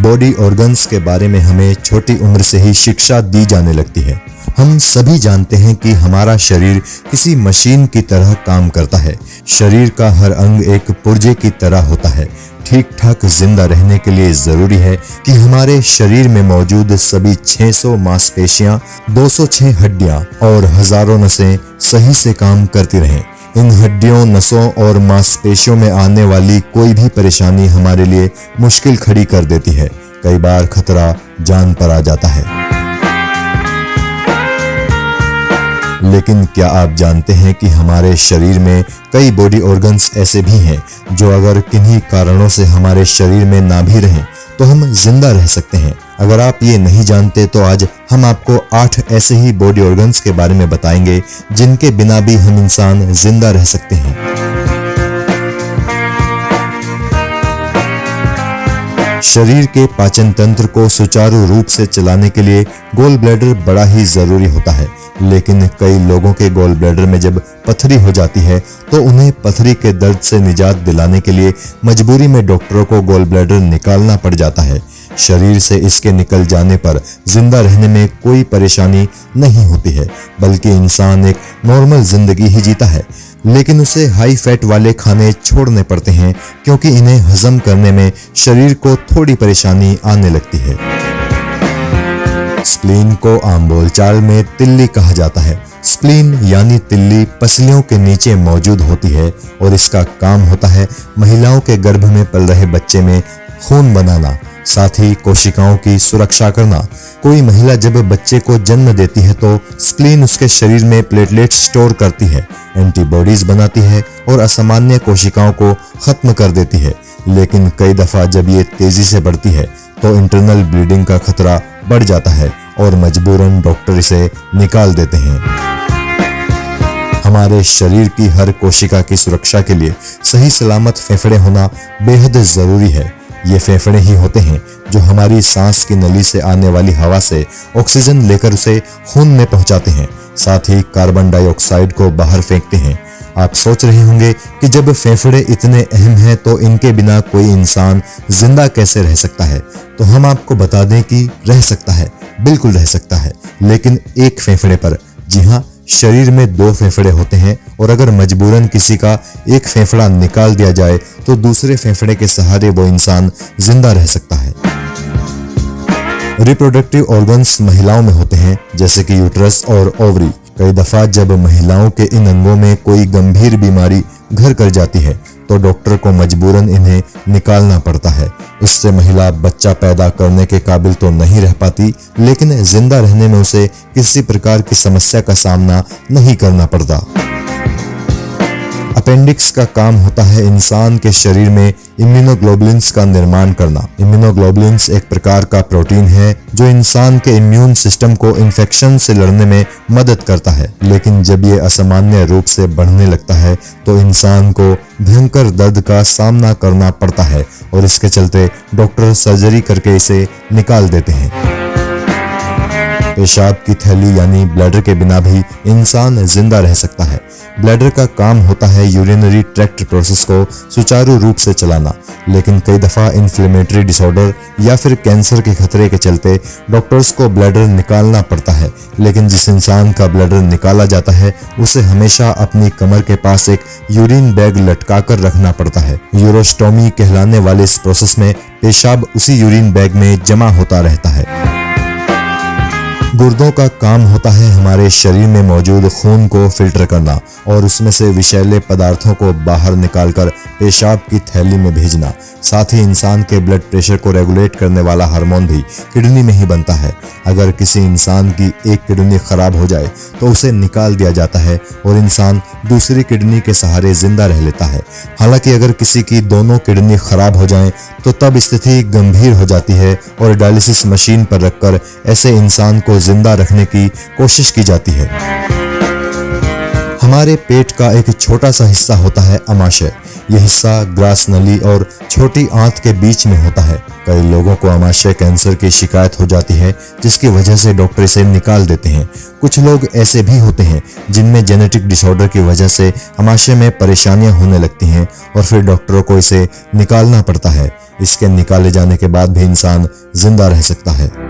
Body organs के बारे में हमें छोटी उम्र से ही शिक्षा दी जाने लगती है। हम सभी जानते हैं कि हमारा शरीर किसी मशीन की तरह काम करता है। शरीर का हर अंग एक पुर्जे की तरह होता है। ठीक ठाक जिंदा रहने के लिए जरूरी है कि हमारे शरीर में मौजूद सभी 600 मांसपेशियां, 206 हड्डियां और हजारों नसें सही से काम करती रहें। इन हड्डियों, नसों और मांसपेशियों में आने वाली कोई भी परेशानी हमारे लिए मुश्किल खड़ी कर देती है। कई बार खतरा जान पर आ जाता है। लेकिन क्या आप जानते हैं कि हमारे शरीर में कई बॉडी ऑर्गन्स ऐसे भी हैं जो अगर किन्हीं कारणों से हमारे शरीर में ना भी रहें तो हम जिंदा रह सकते हैं। अगर आप ये नहीं जानते तो आज हम आपको 8 ऐसे ही बॉडी ऑर्गन्स के बारे में बताएंगे जिनके बिना भी हम इंसान जिंदा रह सकते हैं। शरीर के पाचन तंत्र को सुचारू रूप से चलाने के लिए गॉल ब्लैडर बड़ा ही जरूरी होता है। लेकिन कई लोगों के गॉल ब्लैडर में जब पथरी हो जाती है तो उन्हें पथरी के दर्द से निजात दिलाने के लिए मजबूरी में डॉक्टरों को गॉल ब्लैडर निकालना पड़ जाता है। शरीर से इसके निकल जाने पर जिंदा रहने में कोई परेशानी नहीं होती है, बल्कि इंसान एक नॉर्मल जिंदगी ही जीता है। लेकिन उसे हाई फैट वाले खाने छोड़ने पड़ते हैं क्योंकि इन्हें हजम करने में शरीर को थोड़ी परेशानी आने लगती है। स्प्लीन को आम बोलचाल में तिल्ली कहा जाता है। स्प्लीन यानी तिल्ली पसलियों के नीचे मौजूद होती है और इसका काम होता है महिलाओं के गर्भ में पल रहे बच्चे में खून बनाना, साथ ही कोशिकाओं की सुरक्षा करना। कोई महिला जब बच्चे को जन्म देती है तो स्प्लीन उसके शरीर में प्लेटलेट्स स्टोर करती है, एंटीबॉडीज बनाती है और असामान्य कोशिकाओं को खत्म कर देती है। लेकिन कई दफा जब ये तेजी से बढ़ती है तो इंटरनल ब्लीडिंग का खतरा बढ़ जाता है और मजबूरन डॉक्टर इसे निकाल देते हैं। हमारे शरीर की हर कोशिका की सुरक्षा के लिए सही सलामत फेफड़े होना बेहद जरूरी है। ये फेफड़े ही होते हैं जो हमारी सांस की नली से आने वाली हवा से ऑक्सीजन लेकर उसे खून में पहुंचाते हैं, साथ ही कार्बन डाइऑक्साइड को बाहर फेंकते हैं। आप सोच रहे होंगे कि जब फेफड़े इतने अहम हैं तो इनके बिना कोई इंसान जिंदा कैसे रह सकता है। तो हम आपको बता दें कि रह सकता है, बिल्कुल रह सकता है, लेकिन एक फेफड़े पर। जी हाँ, शरीर में 2 फेफड़े होते हैं और अगर मजबूरन किसी का एक फेफड़ा निकाल दिया जाए तो दूसरे फेफड़े के सहारे वो इंसान जिंदा रह सकता है। रिप्रोडक्टिव ऑर्गन्स महिलाओं में होते हैं, जैसे कि यूट्रस और ओवरी। कई दफा जब महिलाओं के इन अंगों में कोई गंभीर बीमारी घर कर जाती है तो डॉक्टर को मजबूरन इन्हें निकालना पड़ता है। इससे महिला बच्चा पैदा करने के काबिल तो नहीं रह पाती, लेकिन जिंदा रहने में उसे किसी प्रकार की समस्या का सामना नहीं करना पड़ता। अपेंडिक्स का काम होता है इंसान के शरीर में इम्यूनोग्लोबुलिन्स का निर्माण करना। इम्यूनोग्लोबुलिन्स एक प्रकार का प्रोटीन है जो इंसान के इम्यून सिस्टम को इन्फेक्शन से लड़ने में मदद करता है। लेकिन जब ये असामान्य रूप से बढ़ने लगता है तो इंसान को भयंकर दर्द का सामना करना पड़ता है और इसके चलते डॉक्टर सर्जरी करके इसे निकाल देते हैं। पेशाब की थैली यानी ब्लैडर के बिना भी इंसान जिंदा रह सकता है। ब्लैडर का काम होता है यूरिनरी ट्रैक्ट प्रोसेस को सुचारू रूप से चलाना, लेकिन कई दफा इन्फ्लेमेटरी डिसऑर्डर या फिर कैंसर के खतरे के चलते डॉक्टर्स को ब्लैडर निकालना पड़ता है। लेकिन जिस इंसान का ब्लैडर निकाला जाता है उसे हमेशा अपनी कमर के पास एक यूरिन बैग लटका कर रखना पड़ता है। यूरोस्टोमी कहलाने वाले इस प्रोसेस में पेशाब उसी यूरिन बैग में जमा होता रहता है। गुर्दों का काम होता है हमारे शरीर में मौजूद खून को फिल्टर करना और उसमें से विषैले पदार्थों को बाहर निकालकर पेशाब की थैली में भेजना। साथ ही इंसान के ब्लड प्रेशर को रेगुलेट करने वाला हार्मोन भी किडनी में ही बनता है। अगर किसी इंसान की एक किडनी खराब हो जाए तो उसे निकाल दिया जाता है और इंसान दूसरी किडनी के सहारे जिंदा रह लेता है। हालांकि अगर किसी की दोनों किडनी खराब हो जाएं तो तब स्थिति गंभीर हो जाती है और डायलिसिस मशीन पर रखकर ऐसे इंसान को जिंदा रखने की कोशिश की जाती है। हमारे पेट का एक छोटा सा हिस्सा होता है अमाशय। ये हिस्सा ग्रास नली और छोटी आंत के बीच में होता है। कई लोगों को आमाशय कैंसर की शिकायत हो जाती है, जिसकी वजह से डॉक्टर इसे निकाल देते हैं। कुछ लोग ऐसे भी होते हैं जिनमें जेनेटिक डिसऑर्डर की वजह से आमाशय में परेशानियां होने लगती हैं और फिर डॉक्टरों को इसे निकालना पड़ता है। इसके निकाले जाने के बाद भी इंसान जिंदा रह सकता है।